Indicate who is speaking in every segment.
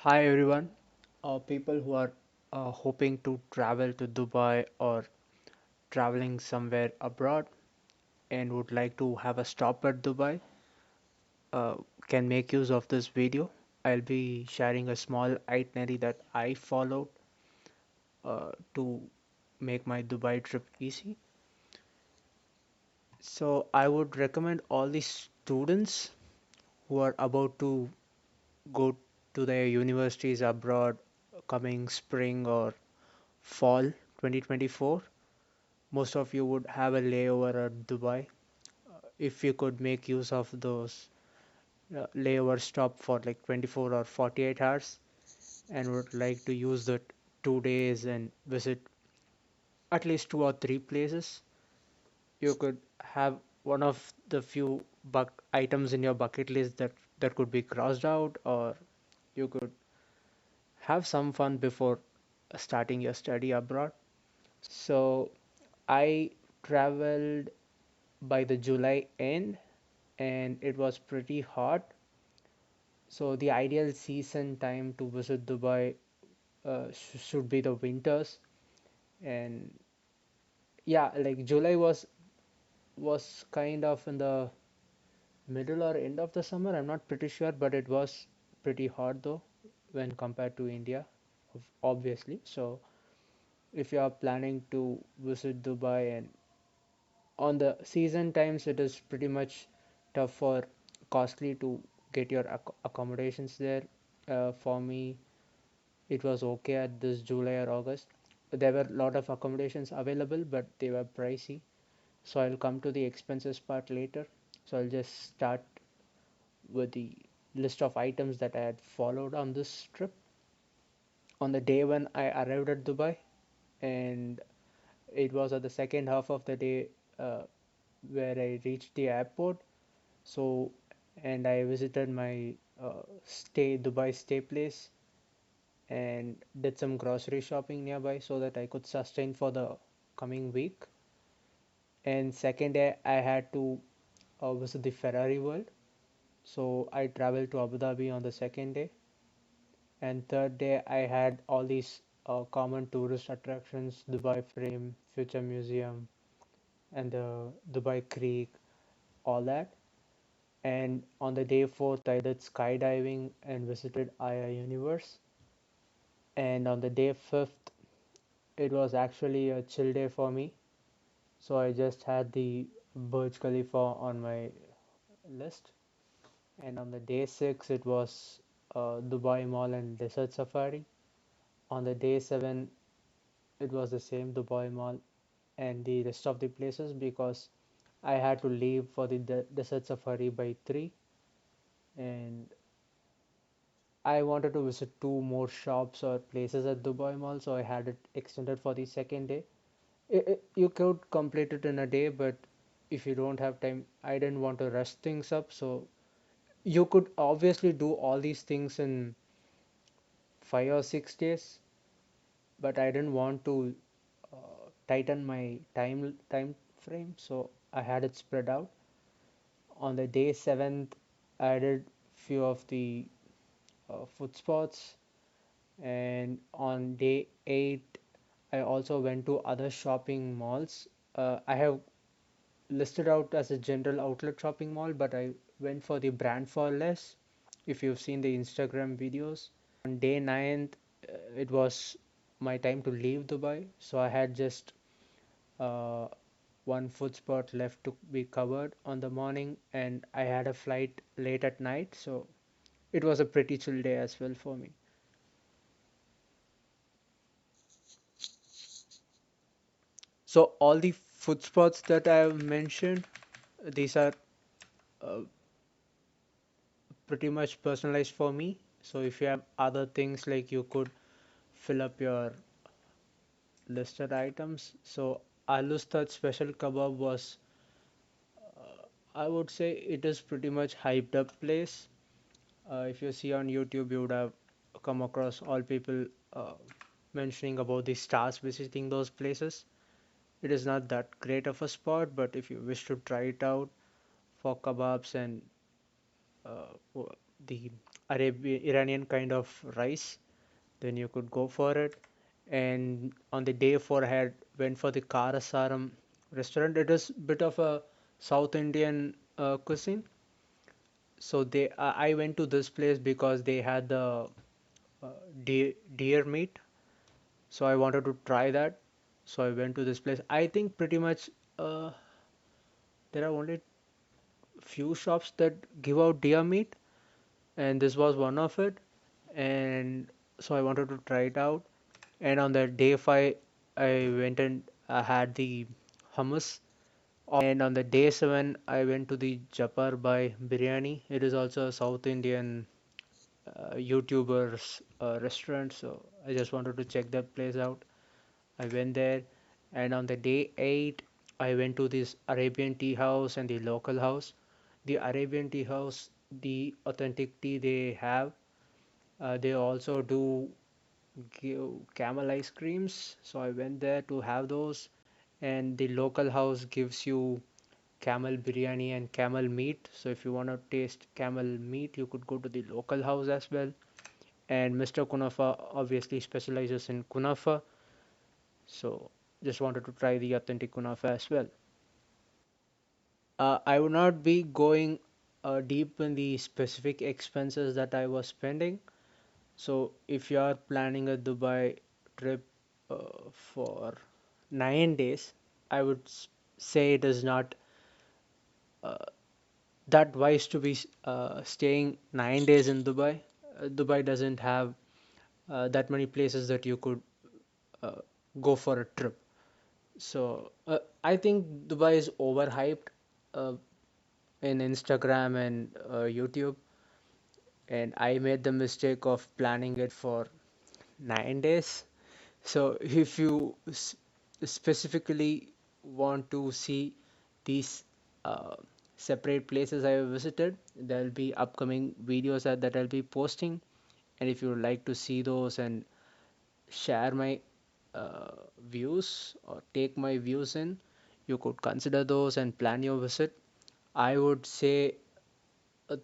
Speaker 1: Hi everyone, people who are hoping to travel to Dubai or traveling somewhere abroad and would like to have a stop at Dubai uh, can make use of this video. I'll be sharing a small itinerary that I followed to make my Dubai trip easy. So I would recommend all the students who are about to go to their universities abroad coming spring or fall 2024. Most of you would have a layover at Dubai. If you could make use of those layover stop for like 24 or 48 hours and would like to use the 2 days and visit at least two or three places, you could have one of the few items in your bucket list that could be crossed out, or you could have some fun before starting your study abroad. So I traveled by the July end and it was pretty hot. So the ideal season time to visit Dubai should be the winters. And yeah, like July was kind of in the middle or end of the summer. I'm not pretty sure, but it was pretty hot though when compared to India, obviously. So if you are planning to visit Dubai and on the season times, it is pretty much tough or costly to get your accommodations there. For me, it was okay at this July or August. There were a lot of accommodations available, but they were pricey. So I'll come to the expenses part later. So I'll just start with the list of items that I had followed on this trip. On the day when I arrived at Dubai, and it was at the second half of the day uh, where I reached the airport. So, and I visited my Dubai stay place and did some grocery shopping nearby so that I could sustain for the coming week. And second day, I had to visit the Ferrari world. So I traveled to Abu Dhabi on the second day. And third day, I had all these common tourist attractions, Dubai Frame, Future Museum, and the Dubai Creek, all that. And on the day fourth, I did skydiving and visited IA Universe. And on the day fifth, it was actually a chill day for me. So I just had the Burj Khalifa on my list. And on the day six, it was Dubai Mall and Desert Safari. On the day seven, it was the same Dubai Mall and the rest of the places because I had to leave for the Desert Safari by 3 and I wanted to visit two more shops or places at Dubai Mall, so I had it extended for the second day. You could complete it in a day, but if you don't have time, I didn't want to rush things up. So you could obviously do all these things in 5 or 6 days, but I didn't want to tighten my time frame, so I had it spread out. On the day seventh, I did few of the food spots, and on day eight, I also went to other shopping malls. I have listed out as a general outlet shopping mall, but I went for the brand for less. If you've seen the Instagram videos, on day ninth, it was my time to leave Dubai, so I had just uh, one food spot left to be covered on the morning, and I had a flight late at night, so it was a pretty chill day as well for me. So all the food spots that I have mentioned, these are uh, pretty much personalized for me. So if you have other things, like you could fill up your listed items. So Alustad special kebab was, I would say it is pretty much hyped up place. If you see on YouTube, you would have come across all people uh, mentioning about the stars visiting those places. It is not that great of a spot, but if you wish to try it out for kebabs and uh, the Arabian Iranian kind of rice, then you could go for it. And on the day 4, I had went for the Karasaram restaurant. It is bit of a South Indian cuisine. So I went to this place because they had the uh, deer meat. So I wanted to try that. So I went to this place. I think pretty much uh, there are only few shops that give out deer meat, and this was one of it. And so I wanted to try it out. And on the day 5, I went and I had the hummus. And on the day 7, I went to the Japar by Biryani. It is also a South Indian YouTuber's restaurant. So I just wanted to check that place out. I went there. And on the day 8, I went to this Arabian tea house and the local house. The Arabian tea house, the authentic tea they have, they also do give camel ice creams. So I went there to have those. And the local house gives you camel biryani and camel meat. So if you want to taste camel meat, you could go to the local house as well. And Mr. Kunafa obviously specializes in kunafa. So just wanted to try the authentic kunafa as well. I would not be going deep in the specific expenses that I was spending. So if you are planning a Dubai trip for 9 days, I would say it is not uh, that wise to be staying 9 days in Dubai. Dubai doesn't have that many places that you could uh, go for a trip. So I think Dubai is overhyped uh, in Instagram and YouTube, and I made the mistake of planning it for 9 days. So if you specifically want to see these uh, separate places I have visited, there'll be upcoming videos that I'll be posting. And if you would like to see those and share my uh, views or take my views in, you could consider those and plan your visit. I would say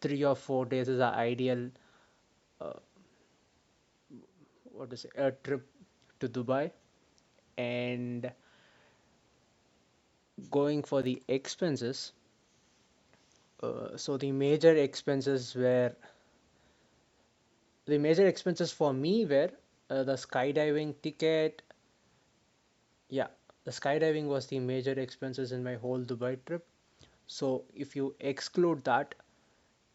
Speaker 1: 3 or 4 days is an ideal uh, what to say a trip to Dubai. And going for the expenses, so the major expenses for me were the skydiving ticket. Yeah, the skydiving was the major expenses in my whole Dubai trip. So if you exclude that,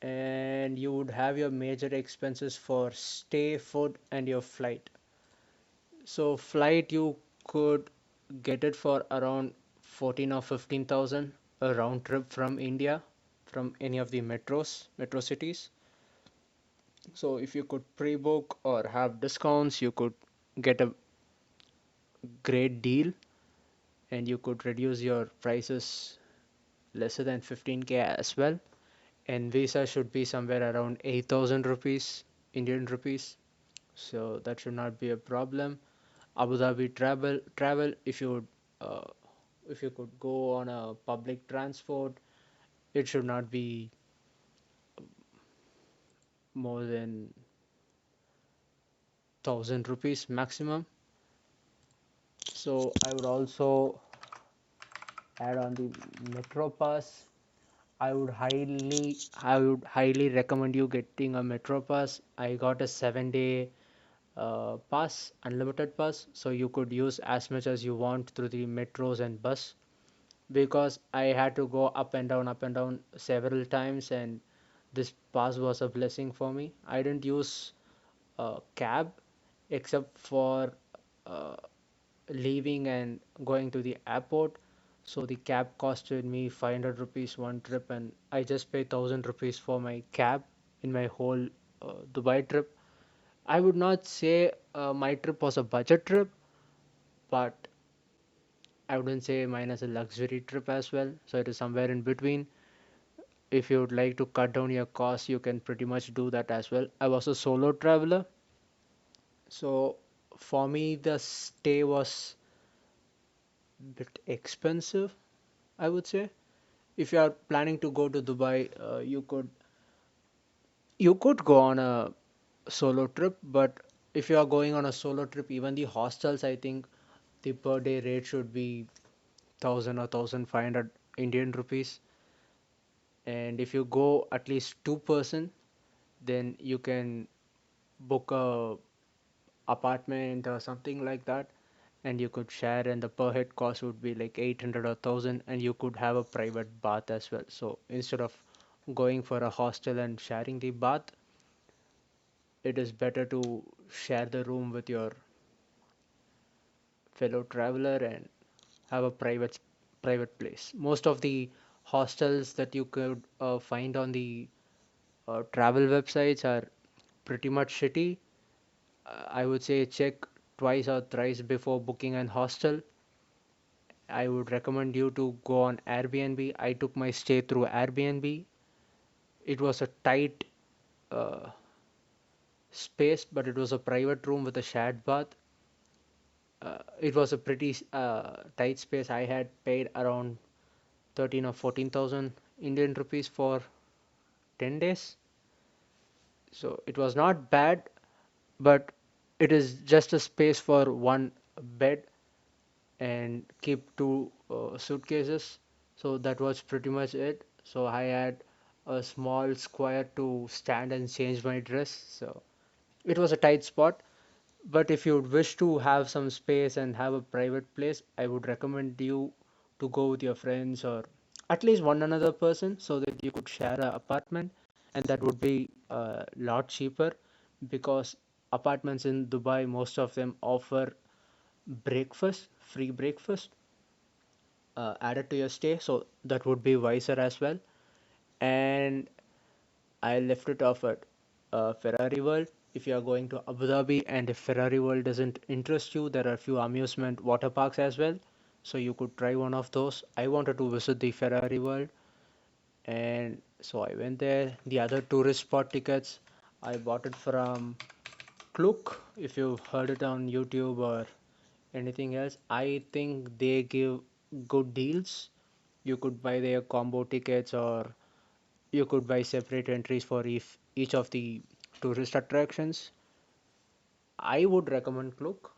Speaker 1: and you would have your major expenses for stay, food, and your flight. So flight you could get it for around 14 or 15,000 a round trip from India, from any of the metro cities. So if you could pre-book or have discounts, you could get a great deal, and you could reduce your prices lesser than 15K as well. And visa should be somewhere around 8,000 rupees, Indian rupees. So that should not be a problem. Abu Dhabi travel uh, if you could go on a public transport, it should not be more than 1,000 rupees maximum. So add on the metro pass. I would highly recommend you getting a metro pass. I got a 7 day pass, unlimited pass, so you could use as much as you want through the metros and bus. Because I had to go up and down several times, and this pass was a blessing for me. I didn't use a cab except for uh, leaving and going to the airport. So the cab costed me 500 rupees one trip, and I just paid 1,000 rupees for my cab in my whole Dubai trip. I would not say my trip was a budget trip, but I wouldn't say mine as a luxury trip as well. So it is somewhere in between. If you would like to cut down your costs, you can pretty much do that as well. I was a solo traveler, so for me the stay was a bit expensive, I would say. If you are planning to go to Dubai, You could go on a solo trip, but if you are going on a solo trip, even the hostels, I think the per day rate should be 1,000 or 1,500 Indian rupees. And if you go at least two-person, then you can book a apartment or something like that, and you could share, and the per head cost would be like 800 or 1,000, and you could have a private bath as well. So instead of going for a hostel and sharing the bath, it is better to share the room with your fellow traveler and have a private place. Most of the hostels that you could find on the travel websites are pretty much shitty. I would say check twice or thrice before booking an hostel. I would recommend you to go on Airbnb. I took my stay through Airbnb. It was a tight uh, space, but it was a private room with a shared bath. It was a pretty tight space. I had paid around 13 or 14,000 Indian rupees for 10 days. So it was not bad, but it is just a space for one bed and keep two suitcases. So that was pretty much it. So I had a small square to stand and change my dress. So it was a tight spot. But if you wish to have some space and have a private place, I would recommend you to go with your friends or at least one another person so that you could share an apartment, and that would be a lot cheaper because apartments in Dubai, most of them offer breakfast, free breakfast added to your stay, so that would be wiser as well. And I left it off at Ferrari World. If you are going to Abu Dhabi and if Ferrari World doesn't interest you, there are a few amusement water parks as well. So you could try one of those. I wanted to visit the Ferrari World, and so I went there. The other tourist spot tickets, I bought it from Klook. If you've heard it on YouTube or anything else, I think they give good deals. You could buy their combo tickets or you could buy separate entries for each of the tourist attractions. I would recommend Klook.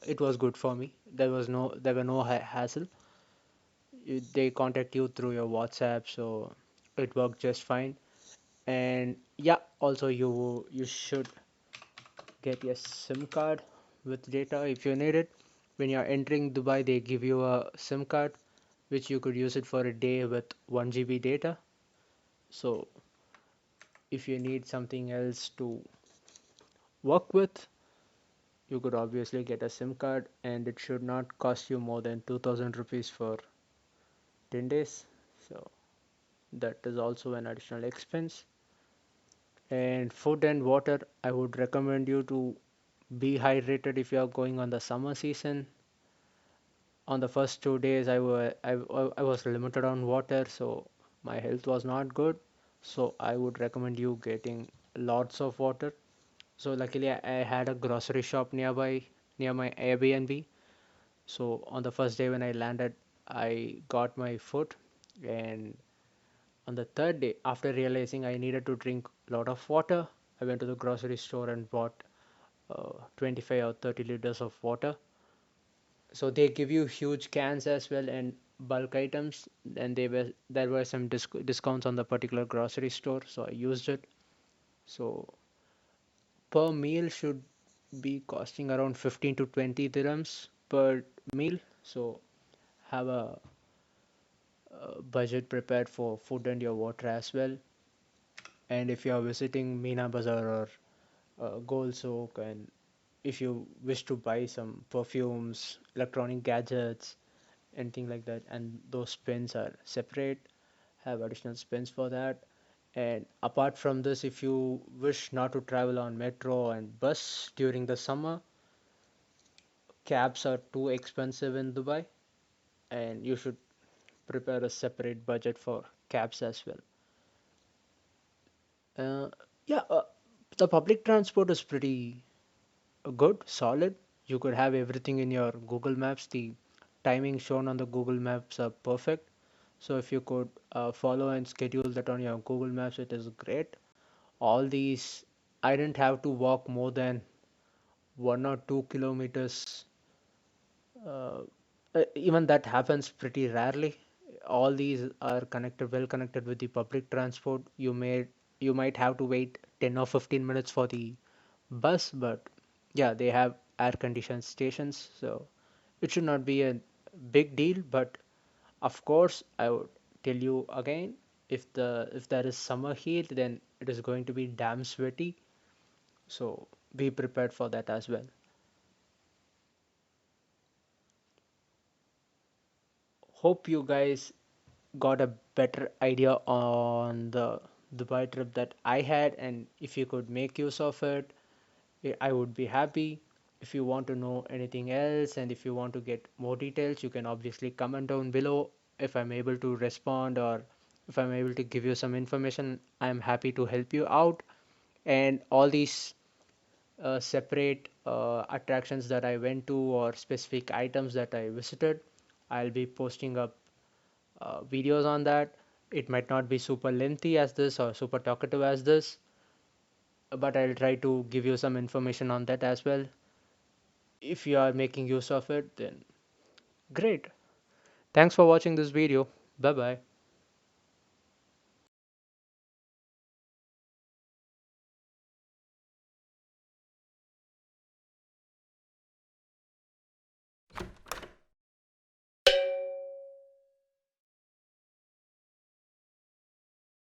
Speaker 1: It was good for me. There were no hassle. They contact you through your WhatsApp, so it worked just fine. And yeah, also you should get your SIM card with data if you need it. When you're entering Dubai, they give you a SIM card which you could use it for a day with 1 GB data. So if you need something else to work with, you could obviously get a SIM card, and it should not cost you more than 2000 rupees for 10 days. So that is also an additional expense. And food and water, I would recommend you to be hydrated if you are going on the summer season. On the first 2 days, I was limited on water, so my health was not good. So I would recommend you getting lots of water. So luckily, I had a grocery shop nearby near my Airbnb. So on the first day when I landed, I got my food, and on the third day, after realizing I needed to drink a lot of water, I went to the grocery store and bought 25 or 30 liters of water. So they give you huge cans as well and bulk items, and there were some discounts on the particular grocery store, so I used it. So per meal should be costing around 15 to 20 dirhams per meal. So have a budget prepared for food and your water as well. And if you are visiting Meena Bazaar or Gold Soak, and if you wish to buy some perfumes, electronic gadgets, anything like that, and those spends are separate, have additional spends for that. And apart from this, if you wish not to travel on metro and bus during the summer, cabs are too expensive in Dubai, and you should prepare a separate budget for cabs as well. Uh, yeah, the public transport is pretty good, solid. You could have everything in your Google Maps. The timing shown on the Google Maps are perfect. So if you could follow and schedule that on your Google Maps, it is great. All these, I didn't have to walk more than 1 or 2 kilometers. Uh, Even that happens pretty rarely. All these are connected, well connected with the public transport. You might have to wait 10 or 15 minutes for the bus, but yeah, they have air conditioned stations, so it should not be a big deal. But of course, I would tell you again, if there is summer heat, then it is going to be damn sweaty. So be prepared for that as well. Hope you guys got a better idea on the Dubai trip that I had, and if you could make use of it, I would be happy. If you want to know anything else and if you want to get more details, you can obviously comment down below. If I'm able to respond or if I'm able to give you some information, I'm happy to help you out. And all these separate attractions that I went to or specific items that I visited, I'll be posting up videos on that. It might not be super lengthy as this or super talkative as this, but I'll try to give you some information on that as well. If you are making use of it, then great. Thanks for watching this video. Bye bye.